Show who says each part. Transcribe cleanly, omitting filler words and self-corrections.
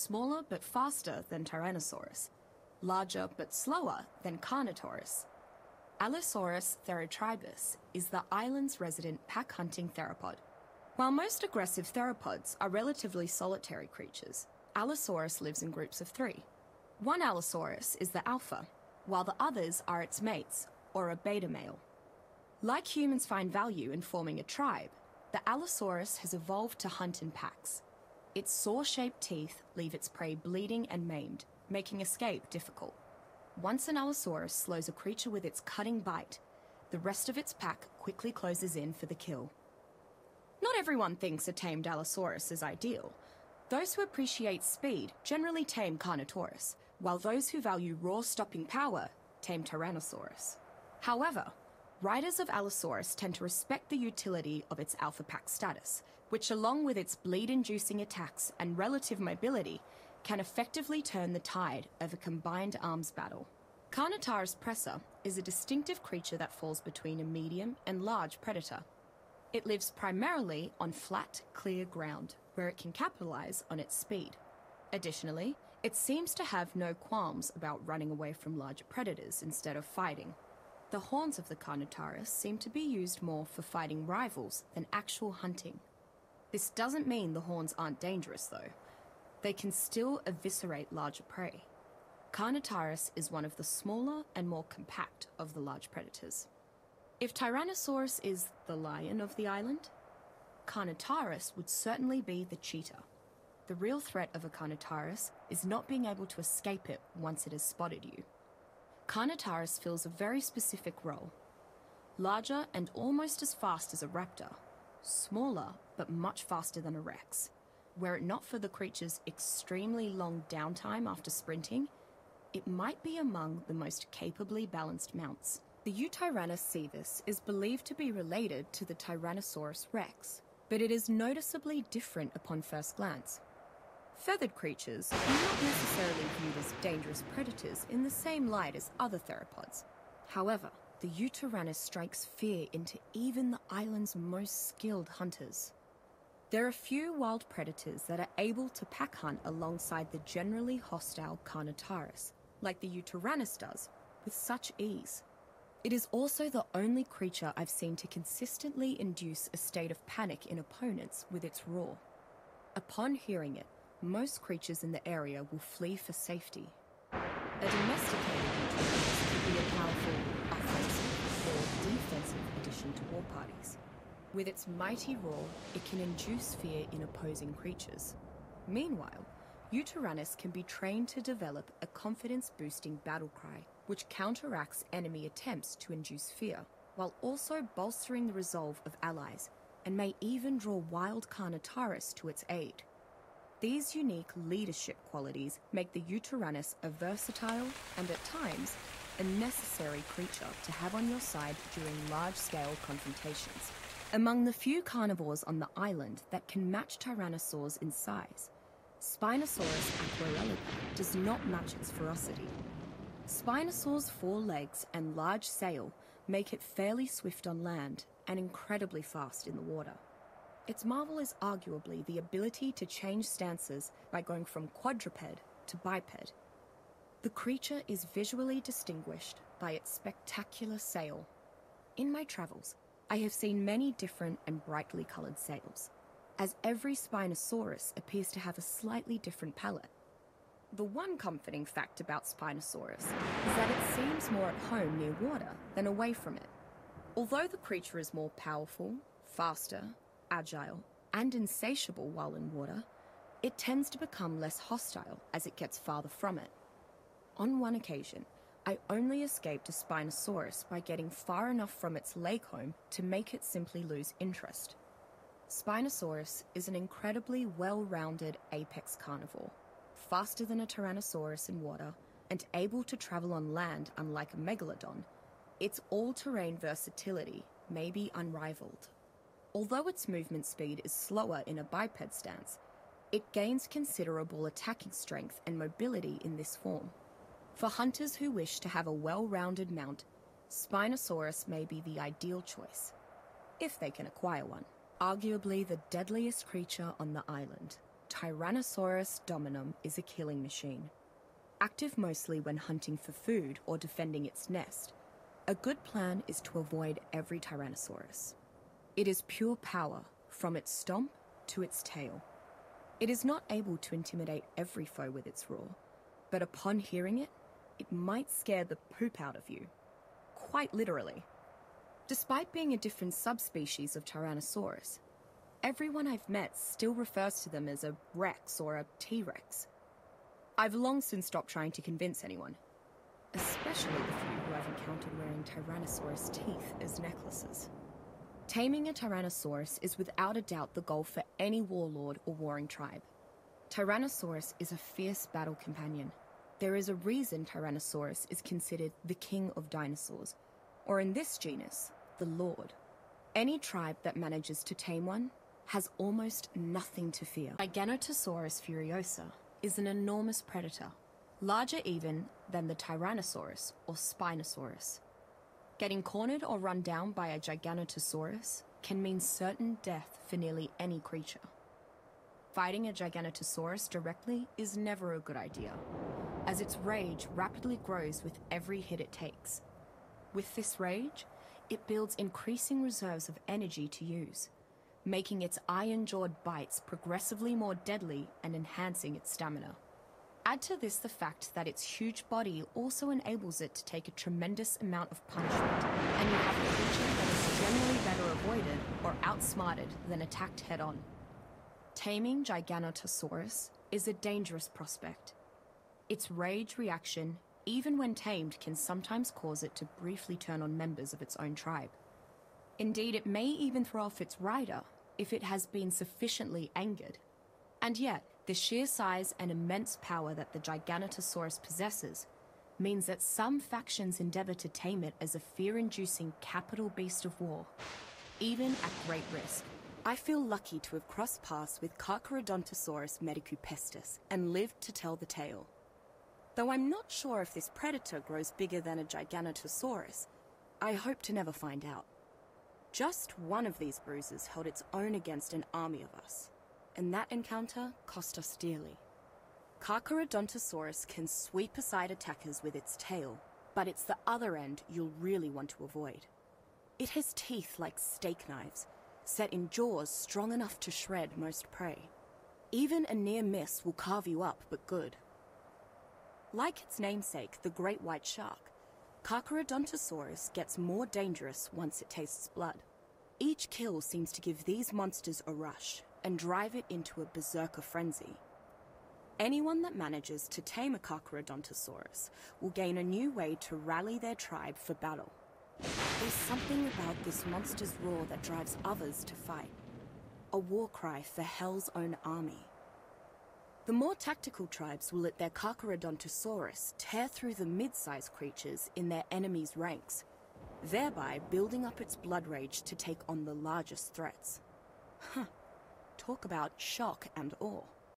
Speaker 1: smaller but faster than Tyrannosaurus, larger but slower than Carnotaurus. Allosaurus therotribus is the island's resident pack-hunting theropod. While most aggressive theropods are relatively solitary creatures, Allosaurus lives in groups of 3. One Allosaurus is the alpha, while the others are its mates, or a beta male. Like humans find value in forming a tribe, the Allosaurus has evolved to hunt in packs. Its saw-shaped teeth leave its prey bleeding and maimed, making escape difficult. Once an Allosaurus slows a creature with its cutting bite, the rest of its pack quickly closes in for the kill. Not everyone thinks a tamed Allosaurus is ideal. Those who appreciate speed generally tame Carnotaurus, while those who value raw stopping power tame Tyrannosaurus. However, riders of Allosaurus tend to respect the utility of its alpha pack status, which along with its bleed-inducing attacks and relative mobility, can effectively turn the tide of a combined arms battle. Carnotaurus presa is a distinctive creature that falls between a medium and large predator. It lives primarily on flat, clear ground, where it can capitalize on its speed. Additionally, it seems to have no qualms about running away from larger predators instead of fighting. The horns of the Carnotaurus seem to be used more for fighting rivals than actual hunting. This doesn't mean the horns aren't dangerous, though. They can still eviscerate larger prey. Carnotaurus is one of the smaller and more compact of the large predators. If Tyrannosaurus is the lion of the island, Carnotaurus would certainly be the cheetah. The real threat of a Carnotaurus is not being able to escape it once it has spotted you. Carnotaurus fills a very specific role. Larger and almost as fast as a raptor, smaller but much faster than a rex. Were it not for the creature's extremely long downtime after sprinting, it might be among the most capably balanced mounts. The Uteranus sievus is believed to be related to the Tyrannosaurus rex, but it is noticeably different upon first glance. Feathered creatures are not necessarily viewed as dangerous predators in the same light as other theropods. However, the Uteranus strikes fear into even the island's most skilled hunters. There are few wild predators that are able to pack hunt alongside the generally hostile Carnotaurus, like the Uteranus does, with such ease. It is also the only creature I've seen to consistently induce a state of panic in opponents with its roar. Upon hearing it, most creatures in the area will flee for safety. A domesticated Uteranus could be a powerful offensive or defensive addition to war parties. With its mighty roar, it can induce fear in opposing creatures. Meanwhile, Uteranus can be trained to develop a confidence-boosting battle cry, which counteracts enemy attempts to induce fear, while also bolstering the resolve of allies, and may even draw wild Carnotaurus to its aid. These unique leadership qualities make the Uteranus a versatile and, at times, a necessary creature to have on your side during large-scale confrontations. Among the few carnivores on the island that can match tyrannosaurs in size, Spinosaurus aquarellida does not match its ferocity. Spinosaur's 4 legs and large sail make it fairly swift on land and incredibly fast in the water. Its marvel is arguably the ability to change stances by going from quadruped to biped. The creature is visually distinguished by its spectacular sail. In my travels, I have seen many different and brightly coloured sails, as every Spinosaurus appears to have a slightly different palette. The one comforting fact about Spinosaurus is that it seems more at home near water than away from it. Although the creature is more powerful, faster, agile, and insatiable while in water, it tends to become less hostile as it gets farther from it. On one occasion, I only escaped a Spinosaurus by getting far enough from its lake home to make it simply lose interest. Spinosaurus is an incredibly well-rounded apex carnivore, faster than a Tyrannosaurus in water, and able to travel on land unlike a megalodon. Its all-terrain versatility may be unrivaled. Although its movement speed is slower in a biped stance, it gains considerable attacking strength and mobility in this form. For hunters who wish to have a well-rounded mount, Spinosaurus may be the ideal choice, if they can acquire one. Arguably the deadliest creature on the island, Tyrannosaurus dominum is a killing machine. Active mostly when hunting for food or defending its nest, a good plan is to avoid every Tyrannosaurus. It is pure power, from its stomp to its tail. It is not able to intimidate every foe with its roar, but upon hearing it, it might scare the poop out of you. Quite literally. Despite being a different subspecies of Tyrannosaurus, everyone I've met still refers to them as a Rex or a T-Rex. I've long since stopped trying to convince anyone, especially the few who I've encountered wearing Tyrannosaurus teeth as necklaces. Taming a Tyrannosaurus is without a doubt the goal for any warlord or warring tribe. Tyrannosaurus is a fierce battle companion. There is a reason Tyrannosaurus is considered the king of dinosaurs, or in this genus, the lord. Any tribe that manages to tame one has almost nothing to fear. Giganotosaurus furiosa is an enormous predator, larger even than the Tyrannosaurus or Spinosaurus. Getting cornered or run down by a Giganotosaurus can mean certain death for nearly any creature. Fighting a Giganotosaurus directly is never a good idea, as its rage rapidly grows with every hit it takes. With this rage, it builds increasing reserves of energy to use, making its iron-jawed bites progressively more deadly and enhancing its stamina. Add to this the fact that its huge body also enables it to take a tremendous amount of punishment, and you have a creature that is generally better avoided or outsmarted than attacked head-on. Taming Giganotosaurus is a dangerous prospect. Its rage reaction, even when tamed, can sometimes cause it to briefly turn on members of its own tribe. Indeed, it may even throw off its rider if it has been sufficiently angered. And yet, the sheer size and immense power that the Giganotosaurus possesses means that some factions endeavor to tame it as a fear-inducing capital beast of war, even at great risk. I feel lucky to have crossed paths with Kakura Dantasaurus medicupestis and lived to tell the tale. Though I'm not sure if this predator grows bigger than a Giganotosaurus, I hope to never find out. Just one of these bruises held its own against an army of us, and that encounter cost us dearly. Kakura Dantasaurus can sweep aside attackers with its tail, but it's the other end you'll really want to avoid. It has teeth like steak knives, set in jaws strong enough to shred most prey. Even a near miss will carve you up, but good. Like its namesake, the great white shark, Kakura Dantasaurus gets more dangerous once it tastes blood. Each kill seems to give these monsters a rush and drive it into a berserker frenzy. Anyone that manages to tame a Kakura Dantasaurus will gain a new way to rally their tribe for battle. There's something about this monster's roar that drives others to fight. A war cry for Hell's own army. The more tactical tribes will let their Kakura Dantasaurus tear through the mid-sized creatures in their enemies' ranks, thereby building up its blood rage to take on the largest threats. Talk about shock and awe.